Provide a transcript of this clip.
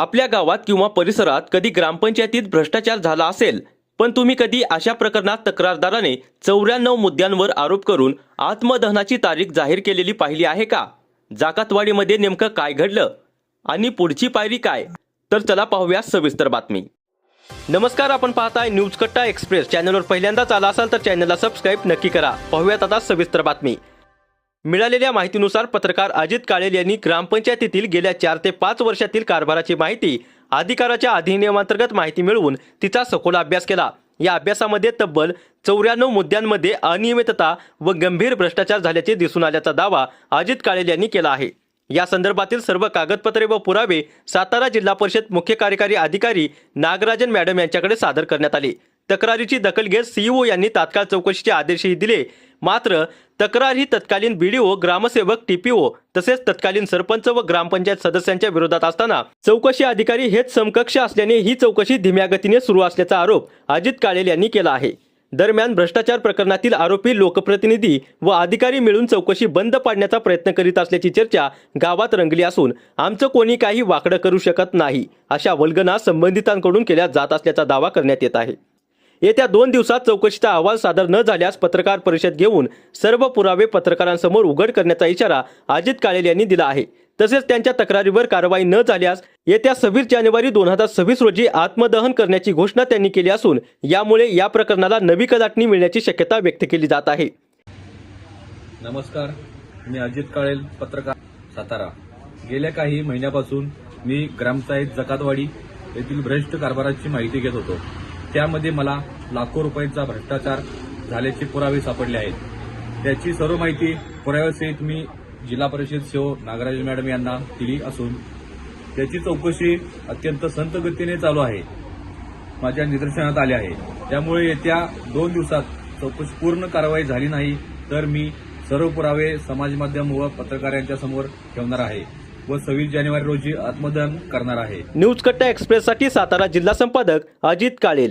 आपल्या गावात किंवा परिसरात कधी ग्रामपंचायतीत भ्रष्टाचार झाला असेल, पण तुम्ही कधी अशा प्रकरणात तक्रारदाराने 94 मुद्द्यांवर आरोप करून आत्मदहनाची तारीख जाहीर केलेली पाहिली आहे का? जाकातवाडीमध्ये नेमकं काय घडलं आणि पुढची पायरी काय? तर चला पाहूया सविस्तर बातमी। नमस्कार, आपण पाहताय न्यूज कट्टा एक्सप्रेस। चॅनलवर पहिल्यांदाच आला असाल तर चॅनलला सबस्क्राइब नक्की करा। पाहूयात आता सविस्तर बातमी। मिळालेल्या माहितीनुसार पत्रकार अजित काळेल यांनी ग्रामपंचायतीतील गेल्या 4 ते 5 वर्षातील कारभाराची माहिती अधिकाराच्या अधिनियमांतर्गत माहिती मिळवून तिचा सखोल अभ्यास केला। या अभ्यासामध्ये तब्बल 94 मुद्द्यांमध्ये अनियमितता व गंभीर भ्रष्टाचार झाल्याचे दिसून आल्याचा दावा अजित काळेल यांनी केला आहे। या संदर्भातील सर्व कागदपत्रे व पुरावे सातारा जिल्हा परिषद मुख्य कार्यकारी अधिकारी नागराजन मॅडम यांच्याकडे सादर करण्यात आले। तक्रारीची दखल घेत सीईओ यांनी तात्काळ चौकशीचे आदेशही दिले। मात्र तक्रार ही तत्कालीन बीडीओ, ग्रामसेवक, टीपीओ तसेच तत्कालीन सरपंच व ग्रामपंचायत सदस्यांच्या विरोधात असताना चौकशी अधिकारी हेच समकक्ष असल्याने ही चौकशी धीम्या गतीने सुरू असल्याचा आरोप अजित काळेल यांनी केला आहे। दरम्यान भ्रष्टाचार प्रकरणातील आरोपी लोकप्रतिनिधी व अधिकारी मिळून चौकशी बंद पाडण्याचा प्रयत्न करीत असल्याची चर्चा गावात रंगली असून आमचं कोणी काही वाकडं करू शकत नाही अशा वल्गना संबंधितांकडून केल्या जात असल्याचा दावा करण्यात येत आहे। येत्या 2 दिवसात चौकशीचा अहवाल सादर न झाल्यास पत्रकार परिषद घेऊन सर्व पुरावे पत्रकारांसमोर उघड करण्याचा इशारा अजित काळेल यांनी दिला आहे। तसेच त्यांच्या तक्रारीवर कारवाई न झाल्यास येत्या 26 जानेवारी 2026 रोजी आत्मदहन करण्याची घोषणा त्यांनी केली असून यामुळे या प्रकरणाला नवी कदाटणी मिळण्याची शक्यता व्यक्त केली जात आहे। नमस्कार, मी अजित काळेल, पत्रकार, सातारा। गेल्या काही महिन्यापासून मी ग्रामपंचायत जकातवाडी येथील भ्रष्ट कारभाराची माहिती घेत होतो। त्यामध्ये मला लाखो रुपयांचा भ्रष्टाचार झाल्याचे पुरावे सापडले आहेत। त्याची सर्व माहिती पुराव्यासहित मी जिल्हा परिषद सीओ नागराज मॅडम यांना दिली असून त्याची चौकशी अत्यंत संथ गतीने चालू आहे, माझ्या निदर्शनात आले आहे। त्यामुळे येत्या 2 दिवसात चौकशी पूर्ण कारवाई झाली नाही तर मी सर्व पुरावे समाज माध्यम व पत्रकारांच्या समोर ठेवणार आहे व 26 जानेवारी रोजी आत्मदहन करणार आहे। न्यूज कट्टा एक्सप्रेससाठी सातारा जिल्हा संपादक अजित काळेल।